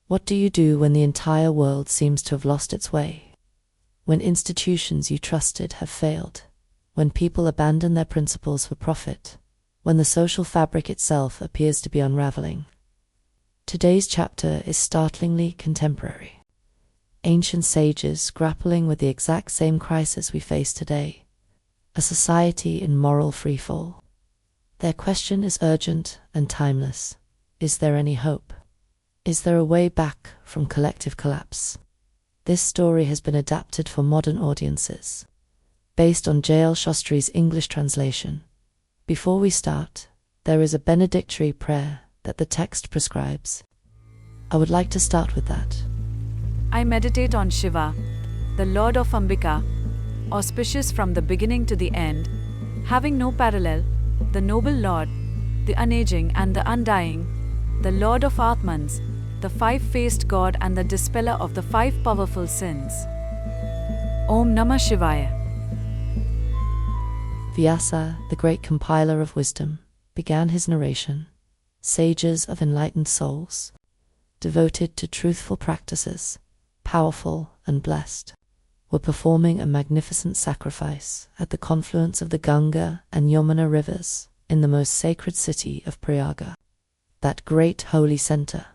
What do you do when the entire world seems to have lost its way? When institutions you trusted have failed? When people abandon their principles for profit? When the social fabric itself appears to be unraveling? Today's chapter is startlingly contemporary. Ancient sages grappling with the exact same crisis we face today, a society in moral freefall. Their question is urgent and timeless. Is there any hope? Is there a way back from collective collapse? This story has been adapted for modern audiences, based on J.L. Kshatriyas' English translation. Before we start, there is a Benedictory Prayer that the text prescribes. I would like to start with that. I meditate on Shiva, the Lord of Ambika, auspicious from the beginning to the end, having no parallel, the noble Lord, the unaging and the undying, the Lord of Atmans, the five-faced God and the dispeller of the five powerful sins. Om Namah Shivaya. Vyasa, the great compiler of wisdom, began his narration. Sages of enlightened souls, devoted to truthful practices, powerful and blessed, were performing a magnificent sacrifice at the confluence of the Ganga and Yamuna rivers in the most sacred city of Prayaga, that great holy center,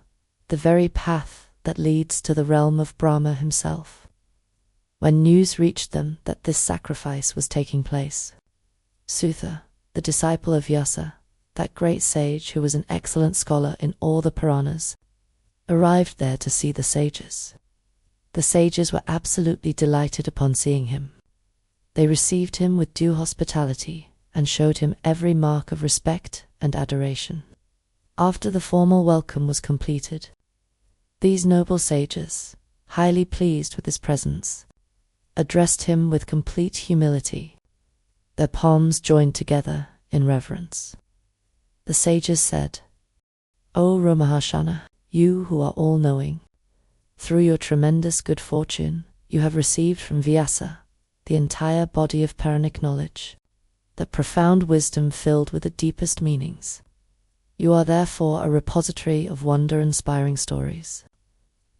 the very path that leads to the realm of Brahma himself. When news reached them that this sacrifice was taking place, Sutha, the disciple of Vyasa, that great sage who was an excellent scholar in all the Puranas, arrived there to see the sages. The sages were absolutely delighted upon seeing him. They received him with due hospitality and showed him every mark of respect and adoration. After the formal welcome was completed, these noble sages, highly pleased with his presence, addressed him with complete humility, their palms joined together in reverence. The sages said, "O Ramahashana, you who are all-knowing, through your tremendous good fortune, you have received from Vyasa the entire body of Puranic knowledge, the profound wisdom filled with the deepest meanings. You are therefore a repository of wonder-inspiring stories.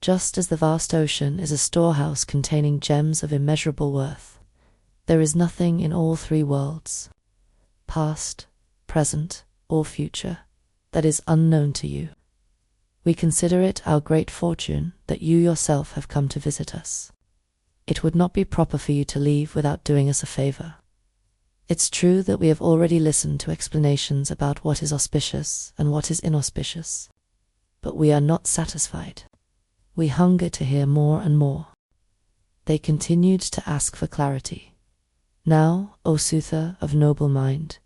Just as the vast ocean is a storehouse containing gems of immeasurable worth, there is nothing in all three worlds, past, present, or future, that is unknown to you. We consider it our great fortune that you yourself have come to visit us. It would not be proper for you to leave without doing us a favor. It's true that we have already listened to explanations about what is auspicious and what is inauspicious, but we are not satisfied. We hunger to hear more and more." They continued to ask for clarity. "Now, O Sutha of noble mind,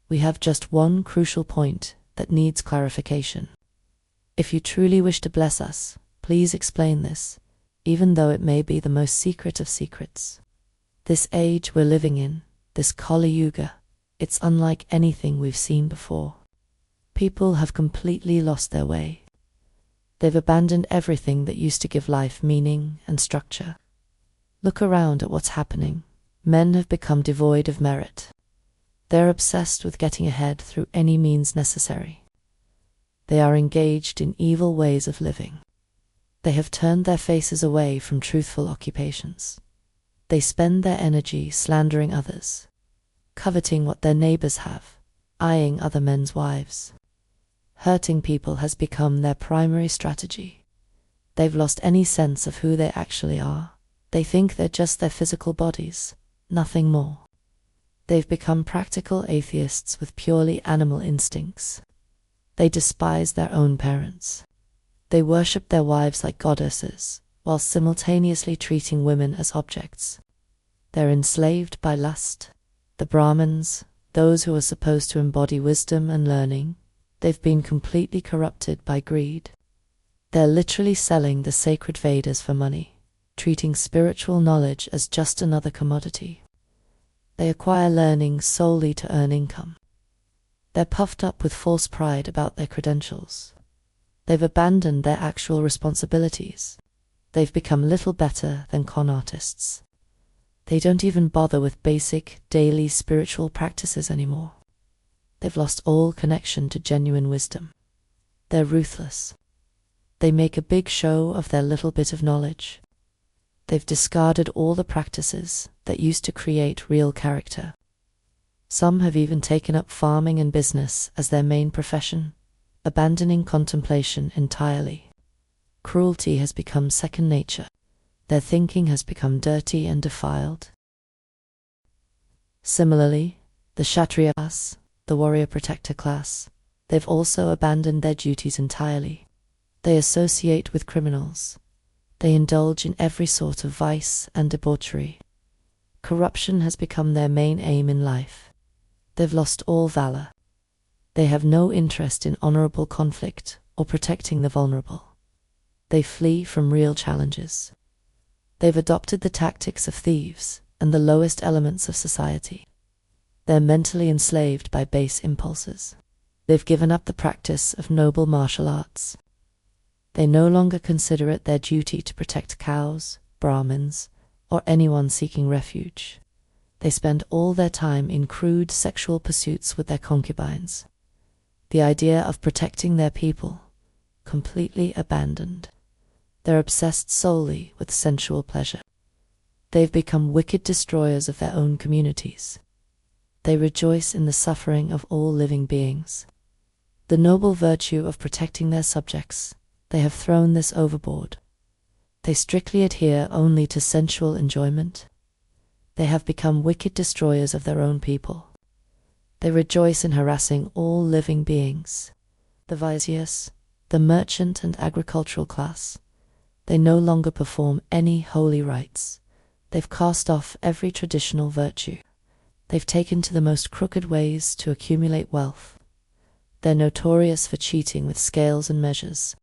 we have just one crucial point that needs clarification. If you truly wish to bless us, please explain this, even though it may be the most secret of secrets. This age we're living in, this Kali Yuga, it's unlike anything we've seen before. People have completely lost their way. They've abandoned everything that used to give life meaning and structure. Look around at what's happening. Men have become devoid of merit. They're obsessed with getting ahead through any means necessary. They are engaged in evil ways of living. They have turned their faces away from truthful occupations. They spend their energy slandering others, coveting what their neighbors have, eyeing other men's wives. Hurting people has become their primary strategy. They've lost any sense of who they actually are. They think they're just their physical bodies, nothing more. They've become practical atheists with purely animal instincts. They despise their own parents. They worship their wives like goddesses, while simultaneously treating women as objects. They're enslaved by lust. The Brahmins, those who are supposed to embody wisdom and learning, they've been completely corrupted by greed. They're literally selling the sacred Vedas for money, treating spiritual knowledge as just another commodity. They acquire learning solely to earn income. They're puffed up with false pride about their credentials. They've abandoned their actual responsibilities. They've become little better than con artists. They don't even bother with basic, daily spiritual practices anymore. They've lost all connection to genuine wisdom. They're ruthless. They make a big show of their little bit of knowledge. They've discarded all the practices that used to create real character. Some have even taken up farming and business as their main profession, abandoning contemplation entirely. Cruelty has become second nature. Their thinking has become dirty and defiled. Similarly, the Kshatriyas, the warrior protector class, they've also abandoned their duties entirely. They associate with criminals. They indulge in every sort of vice and debauchery. Corruption has become their main aim in life. They've lost all valor. They have no interest in honorable conflict or protecting the vulnerable. They flee from real challenges. They've adopted the tactics of thieves and the lowest elements of society. They're mentally enslaved by base impulses. They've given up the practice of noble martial arts. They no longer consider it their duty to protect cows, Brahmins, or anyone seeking refuge. They spend all their time in crude sexual pursuits with their concubines. The idea of protecting their people, completely abandoned. They're obsessed solely with sensual pleasure. They've become wicked destroyers of their own communities. They rejoice in the suffering of all living beings. The noble virtue of protecting their subjects, they have thrown this overboard. They strictly adhere only to sensual enjoyment. They have become wicked destroyers of their own people. They rejoice in harassing all living beings. The Vaishyas, the merchant and agricultural class, they no longer perform any holy rites. They've cast off every traditional virtue. They've taken to the most crooked ways to accumulate wealth. They're notorious for cheating with scales and measures.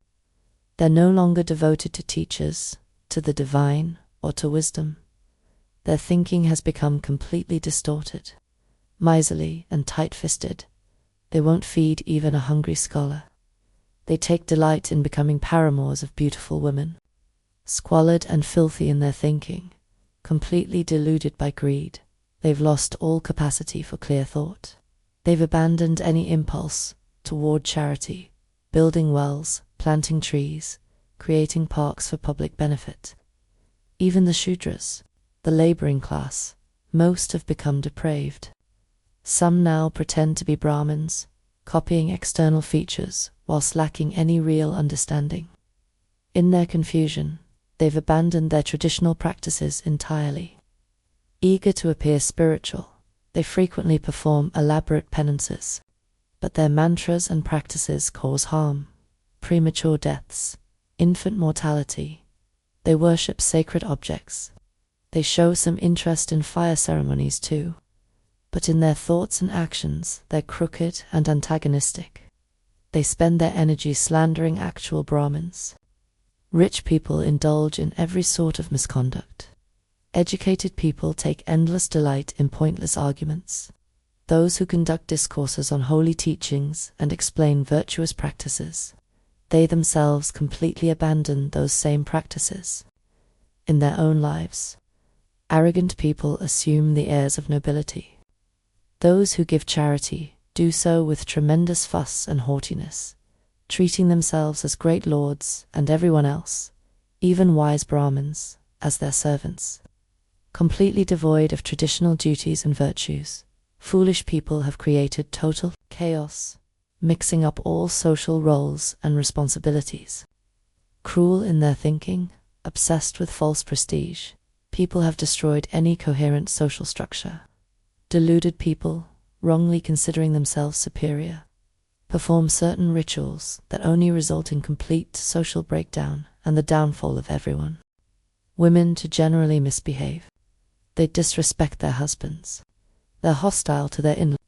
They're no longer devoted to teachers, to the divine, or to wisdom. Their thinking has become completely distorted, miserly and tight-fisted. They won't feed even a hungry scholar. They take delight in becoming paramours of beautiful women. Squalid and filthy in their thinking, completely deluded by greed, they've lost all capacity for clear thought. They've abandoned any impulse toward charity, building wells, planting trees, creating parks for public benefit. Even the Shudras, the laboring class, most have become depraved. Some now pretend to be Brahmins, copying external features whilst lacking any real understanding. In their confusion, they've abandoned their traditional practices entirely. Eager to appear spiritual, they frequently perform elaborate penances, but their mantras and practices cause harm, premature deaths, infant mortality. They worship sacred objects. They show some interest in fire ceremonies too, but in their thoughts and actions they're crooked and antagonistic. They spend their energy slandering actual Brahmins. Rich people indulge in every sort of misconduct. Educated people take endless delight in pointless arguments. Those who conduct discourses on holy teachings and explain virtuous practices, they themselves completely abandon those same practices. In their own lives, arrogant people assume the airs of nobility. Those who give charity do so with tremendous fuss and haughtiness, treating themselves as great lords and everyone else, even wise Brahmins, as their servants. Completely devoid of traditional duties and virtues, foolish people have created total chaos, mixing up all social roles and responsibilities. Cruel in their thinking, obsessed with false prestige, people have destroyed any coherent social structure. Deluded people, wrongly considering themselves superior, perform certain rituals that only result in complete social breakdown and the downfall of everyone. Women to generally misbehave. They disrespect their husbands. They're hostile to their in-laws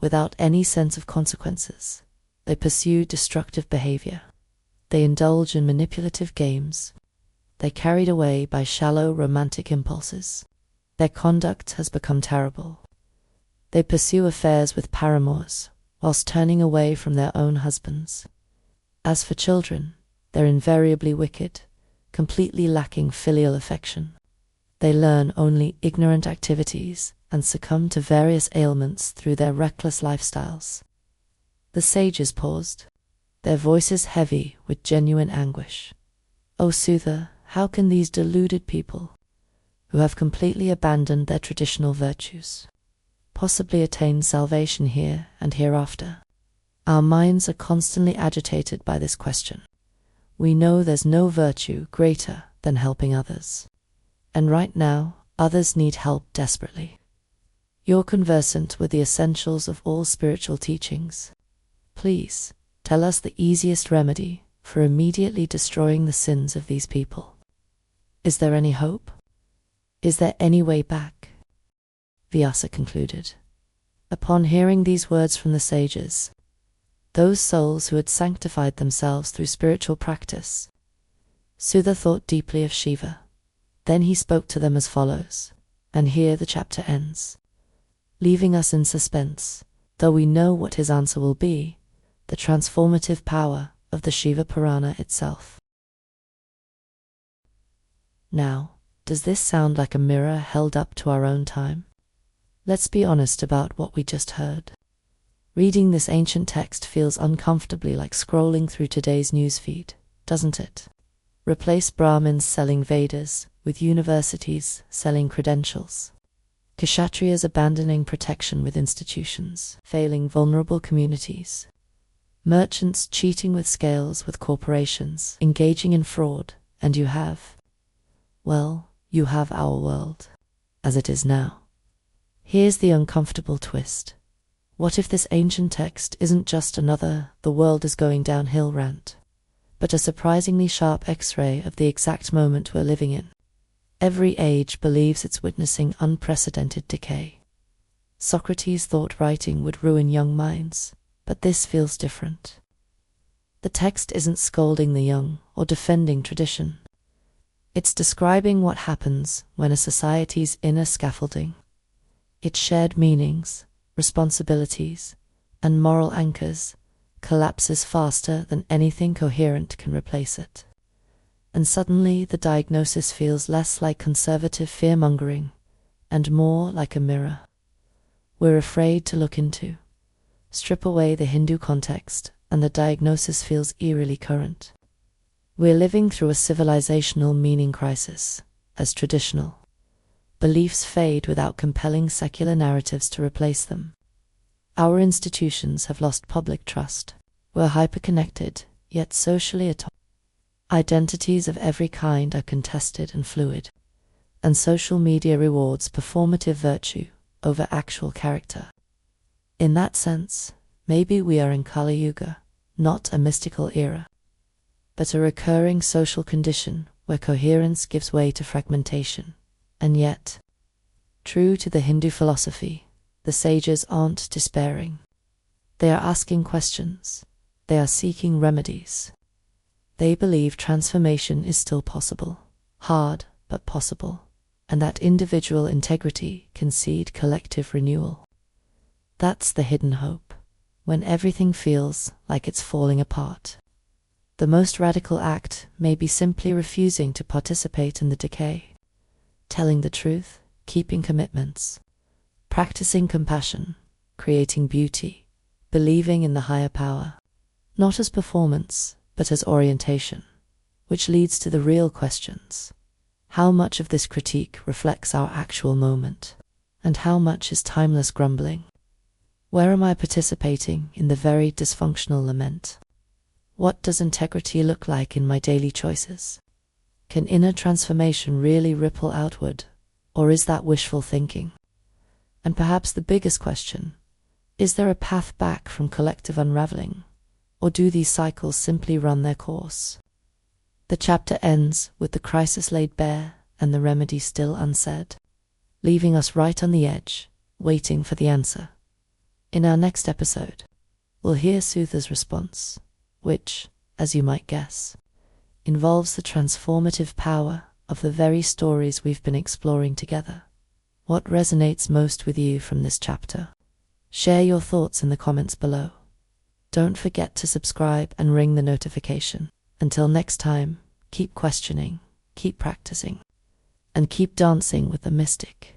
without any sense of consequences. They pursue destructive behavior. They indulge in manipulative games. They're carried away by shallow romantic impulses. Their conduct has become terrible. They pursue affairs with paramours, whilst turning away from their own husbands. As for children, they're invariably wicked, completely lacking filial affection. They learn only ignorant activities and succumb to various ailments through their reckless lifestyles. The sages paused. their voices heavy with genuine anguish. O soother, how can these deluded people, who have completely abandoned their traditional virtues, possibly attain salvation here and hereafter? Our minds are constantly agitated by this question. We know there's no virtue greater than helping others. And right now, others need help desperately. You're conversant with the essentials of all spiritual teachings. Please, tell us the easiest remedy for immediately destroying the sins of these people. Is there any hope? Is there any way back? Vyasa concluded. Upon hearing these words from the sages, those souls who had sanctified themselves through spiritual practice, Sudha thought deeply of Shiva. Then he spoke to them as follows, and here the chapter ends, leaving us in suspense, though we know what his answer will be, the transformative power of the Shiva Purana itself. Now, does this sound like a mirror held up to our own time? Let's be honest about what we just heard. Reading this ancient text feels uncomfortably like scrolling through today's newsfeed, doesn't it? Replace Brahmins selling Vedas with universities selling credentials. Kshatriyas abandoning protection with institutions, failing vulnerable communities. Merchants cheating with scales with corporations, engaging in fraud, and you have our world, as it is now. Here's the uncomfortable twist. What if this ancient text isn't just another "the world is going downhill" rant, but a surprisingly sharp X-ray of the exact moment we're living in? Every age believes it's witnessing unprecedented decay. Socrates thought writing would ruin young minds, but this feels different. The text isn't scolding the young or defending tradition. It's describing what happens when a society's inner scaffolding, its shared meanings, responsibilities, and moral anchors, collapses faster than anything coherent can replace it. And suddenly the diagnosis feels less like conservative fear-mongering and more like a mirror we're afraid to look into. Strip away the Hindu context and the diagnosis feels eerily current. We're living through a civilizational meaning crisis, as traditional beliefs fade without compelling secular narratives to replace them. Our institutions have lost public trust. We're hyper-connected, yet socially atop. Identities of every kind are contested and fluid, and social media rewards performative virtue over actual character. In that sense, maybe we are in Kali Yuga, not a mystical era, but a recurring social condition where coherence gives way to fragmentation. And yet, true to the Hindu philosophy, the sages aren't despairing. They are asking questions. They are seeking remedies. They believe transformation is still possible, hard but possible, and that individual integrity can seed collective renewal. That's the hidden hope, when everything feels like it's falling apart. The most radical act may be simply refusing to participate in the decay. Telling the truth, keeping commitments, practicing compassion, creating beauty, believing in the higher power, not as performance, but as orientation, which leads to the real questions. How much of this critique reflects our actual moment, and how much is timeless grumbling? Where am I participating in the very dysfunctional lament? What does integrity look like in my daily choices? Can inner transformation really ripple outward, or is that wishful thinking? And perhaps the biggest question, is there a path back from collective unraveling, or do these cycles simply run their course? The chapter ends with the crisis laid bare and the remedy still unsaid, leaving us right on the edge, waiting for the answer. In our next episode, we'll hear Sudha's response, which, as you might guess, involves the transformative power of the very stories we've been exploring together. What resonates most with you from this chapter? Share your thoughts in the comments below. Don't forget to subscribe and ring the notification. Until next time, keep questioning, keep practicing, and keep dancing with the mystic.